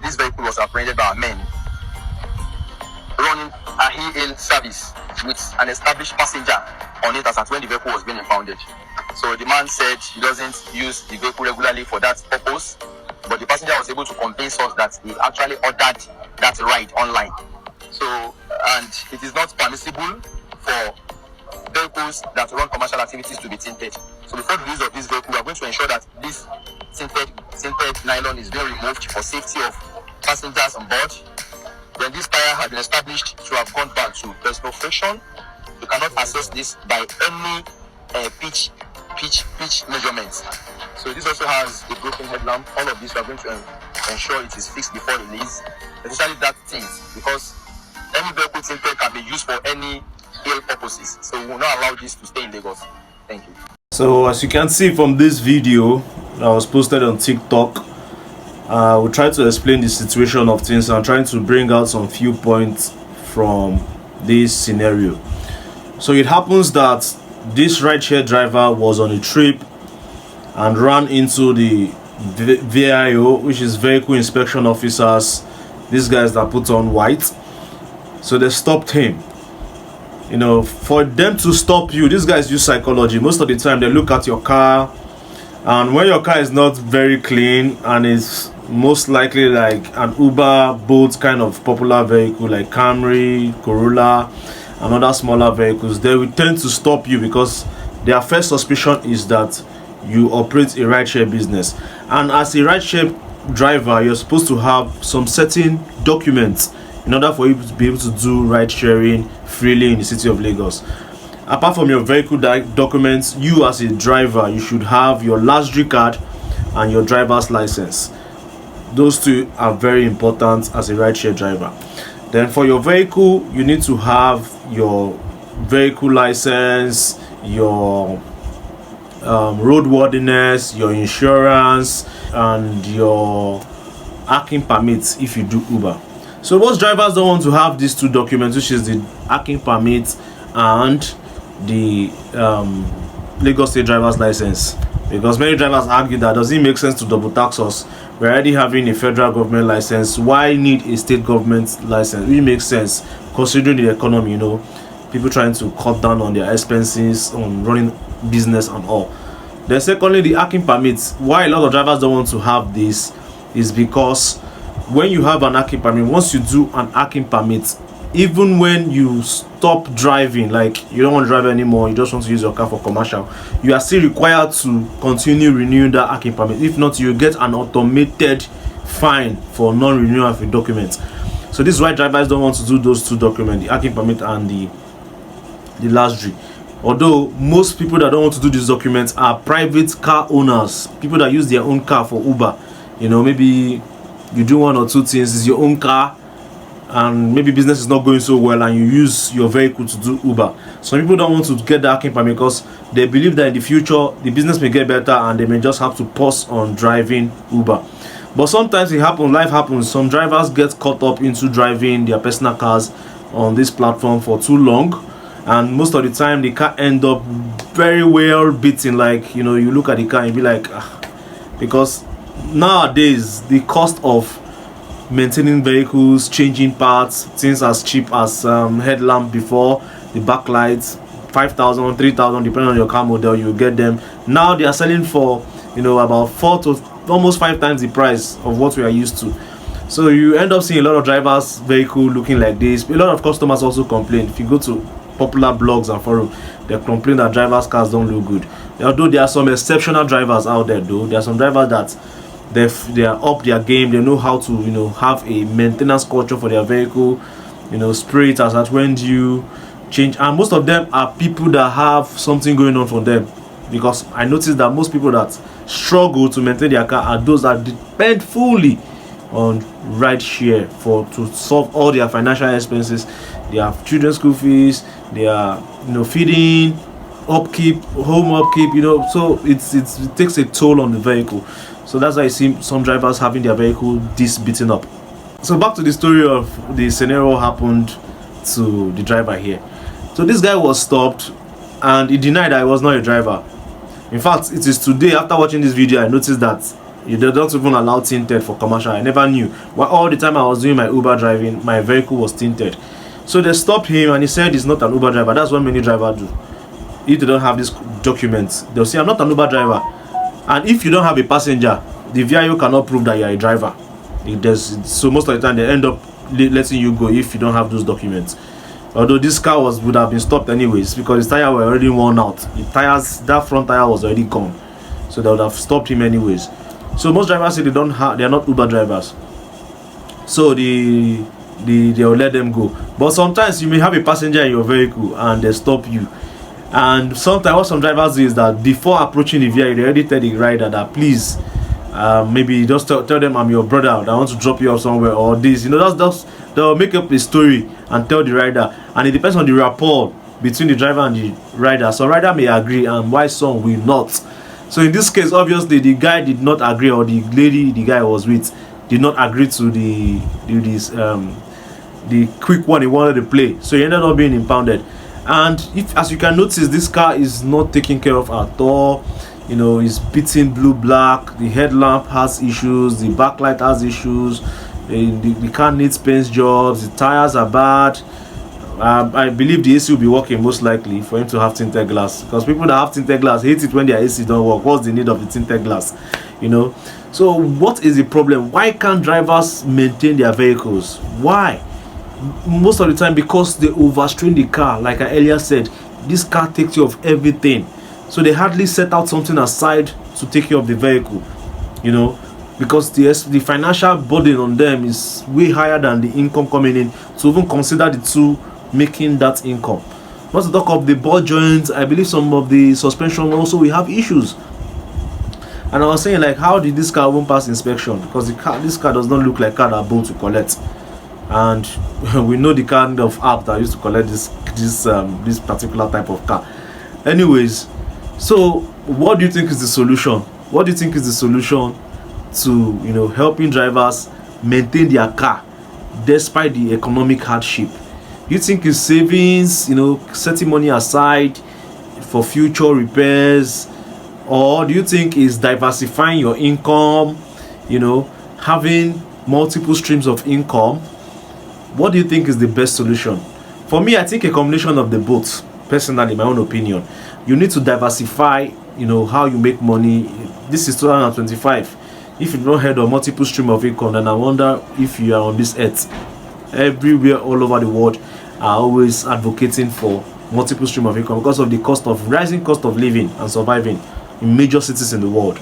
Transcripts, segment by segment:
this vehicle was apprehended by men running a e-hail service with an established passenger on it as at when the vehicle was being impounded. So the man said he doesn't use the vehicle regularly for that purpose, but the passenger was able to convince us that he actually ordered that ride online. So, and it is not permissible for vehicles that run commercial activities to be tinted. So before the use of this vehicle, we are going to ensure that this tinted nylon is being removed for safety of passengers on board. When this tire has been established to have gone back to personal friction, you cannot assess this by any pitch measurements. So this also has a broken headlamp. All of this we are going to ensure it is fixed before release, especially that tint, because any vehicle tinted can be used for any ill purposes. So we will not allow this to stay in Lagos. Thank you. So as you can see from this video that was posted on TikTok, we try to explain the situation of things and trying to bring out some few points from this scenario. So it happens that this rideshare driver was on a trip and ran into the VIO, which is vehicle inspection officers, these guys that put on white. So they stopped him. You know, for them to stop you, these guys use psychology. Most of the time they look at your car, and when your car is not very clean and is most likely like an Uber, Bolt kind of popular vehicle like Camry, Corolla and other smaller vehicles, they will tend to stop you because their first suspicion is that you operate a rideshare business. And as a rideshare driver, you're supposed to have some certain documents in order for you to be able to do ride sharing freely in the city of Lagos. Apart from your vehicle documents, you as a driver, you should have your last card and your driver's license. Those two are very important as a rideshare driver. Then for your vehicle, you need to have your vehicle license, your roadworthiness, your insurance, and your parking permits if you do Uber. So most drivers don't want to have these two documents, which is the parking permit and the Lagos State driver's license, because many drivers argue that does it make sense to double tax us? We're already having a federal government license. Why need a state government license? It makes sense considering the economy, you know, people trying to cut down on their expenses on running business and all. Then secondly, the parking permits. Why a lot of drivers don't want to have this is because when you have an parking permit, once you do an parking permit, even when you stop driving, like you don't want to drive anymore, you just want to use your car for commercial, you are still required to continue renewing that parking permit. If not, you get an automated fine for non-renewal of your documents. So this is why drivers don't want to do those two documents, the parking permit and the last G. Although most people that don't want to do these documents are private car owners, people that use their own car for Uber. You know, maybe you do one or two things, it's your own car, and maybe business is not going so well and you use your vehicle to do Uber. Some people don't want to get that parking permit because they believe that in the future the business may get better and they may just have to pause on driving Uber. But sometimes it happens, life happens. Some drivers get caught up into driving their personal cars on this platform for too long, and most of the time the car end up very well beaten. Like, you know, you look at the car and be like, because nowadays the cost of maintaining vehicles, changing parts, things as cheap as headlamp before, the backlights, 5,000, 3,000, depending on your car model, you get them. Now they are selling for, you know, about 4 to almost 5 times the price of what we are used to. So you end up seeing a lot of drivers' vehicle looking like this. A lot of customers also complain. If you go to popular blogs and forums, they complain that drivers' cars don't look good. Although there are some exceptional drivers out there, though. There are some drivers that they are up their game. They know how to, you know, have a maintenance culture for their vehicle, you know, spray it as at when due, change. And most of them are people that have something going on for them, because I noticed that most people that struggle to maintain their car are those that depend fully on ride share to solve all their financial expenses. They have children's school fees, they are, you know, feeding, upkeep, home upkeep, you know, so it takes a toll on the vehicle. So that's why I see some drivers having their vehicle this beaten up. So back to the story of the scenario happened to the driver here. So this guy was stopped and he denied that he was not a driver. In fact, it is today, after watching this video, I noticed that They don't even allow tinted for commercial. I never knew. Well, all the time I was doing my Uber driving, my vehicle was tinted. So they stopped him and he said he's not an Uber driver. That's what many drivers do. If they don't have these documents, they'll say I'm not an Uber driver. And if you don't have a passenger, the VIO cannot prove that you're a driver. So most of the time they end up letting you go if you don't have those documents. Although this car would have been stopped anyways because his tire were already worn out. That front tire was already gone. So they would have stopped him anyways. So most drivers say they are not Uber drivers. So they'll let them go. But sometimes you may have a passenger in your vehicle and they stop you. And sometimes what some drivers do is that before approaching the VIO, they already tell the rider that please, maybe just tell them I'm your brother, I want to drop you off somewhere or this. They'll make up a story and tell the rider. And it depends on the rapport between the driver and the rider. So rider may agree and why some will not. So in this case, obviously the guy did not agree, or the lady the guy was with did not agree to the quick one he wanted to play. So he ended up being impounded. And if, as you can notice, this car is not taken care of at all. It's beaten blue black. The headlamp has issues. The backlight has issues. The car needs paint jobs. The tires are bad. I believe the AC will be working most likely for him to have tinted glass, because people that have tinted glass hate it when their AC don't work. What's the need of the tinted glass? So what is the problem? Why can't drivers maintain their vehicles? Why? Most of the time because they overstrain the car. Like I earlier said, this car takes care of everything, so they hardly set out something aside to take care of the vehicle, because the financial burden on them is way higher than the income coming in to even consider the two making that income. Not to talk of the ball joints. I believe some of the suspension also will have issues. And I was saying, like, how did this car even pass inspection? Because this car does not look like a car that bolt to collect. And we know the kind of app that used to collect this particular type of car. Anyways, so what do you think is the solution? What do you think is the solution to helping drivers maintain their car despite the economic hardship? You think it's savings, setting money aside for future repairs, or do you think it's diversifying your income, having multiple streams of income? What do you think is the best solution? For me, I think a combination of the both. Personally, my own opinion, you need to diversify, how you make money. This is 2025. If you don't have a multiple stream of income, then I wonder if you are on this earth. Everywhere, all over the world, are always advocating for multiple stream of income because of the rising cost of living and surviving in major cities in the world.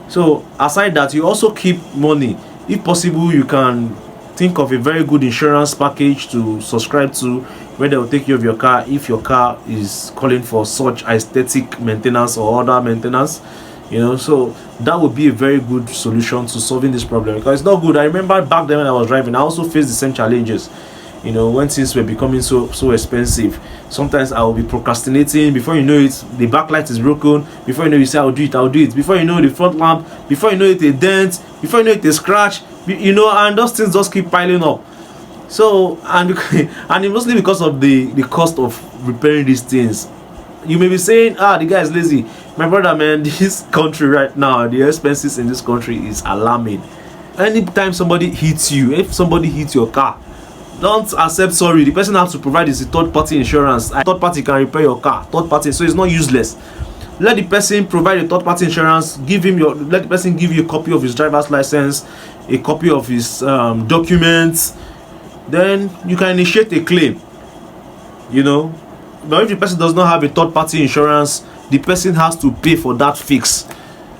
So aside that, you also keep money. If possible, you can think of a very good insurance package to subscribe to, where they will take care of your car if your car is calling for such aesthetic maintenance or other maintenance. So that would be a very good solution to solving this problem, because it's not good. I remember back then when I was driving, I also faced the same challenges. When things were becoming so expensive, sometimes I will be procrastinating. Before you know it, the backlight is broken. Before you know, you say I'll do it. Before you know, the front lamp. Before you know it, a dent. Before you know it, a scratch. And those things just keep piling up. So and mostly because of the cost of repairing these things. You may be saying, the guy is lazy. My brother, man, this country right now, the expenses in this country is alarming. Anytime somebody hits you, if somebody hits your car, don't accept sorry. The person has to provide is a third-party insurance. A third party can repair your car. Third party, so it's not useless. Let the person provide a third-party insurance. Let the person give you a copy of his driver's license, a copy of his documents. Then you can initiate a claim. But if the person does not have a third-party insurance, the person has to pay for that fix.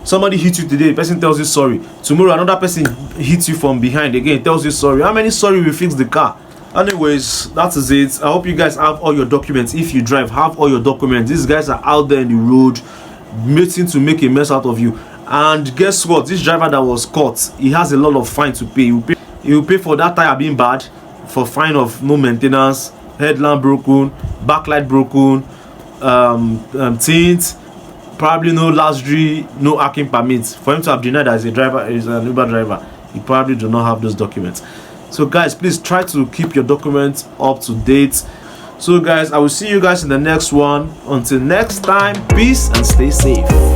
Somebody hits you today, the person tells you sorry. Tomorrow, another person hits you from behind again, tells you sorry. How many sorry will fix the car? Anyways, that is it. I hope you guys have all your documents. If you drive, have all your documents. These guys are out there in the road waiting to make a mess out of you. And guess what? This driver that was caught, he has a lot of fine to pay. He will pay for that tire being bad, for fine of no maintenance, headlamp broken, backlight broken, tint, probably no lasdri, no hacking permits. For him to have denied as a driver, is an Uber driver, he probably do not have those documents. So guys, please try to keep your documents up to date. So guys, I will see you guys in the next one. Until next time, peace and stay safe.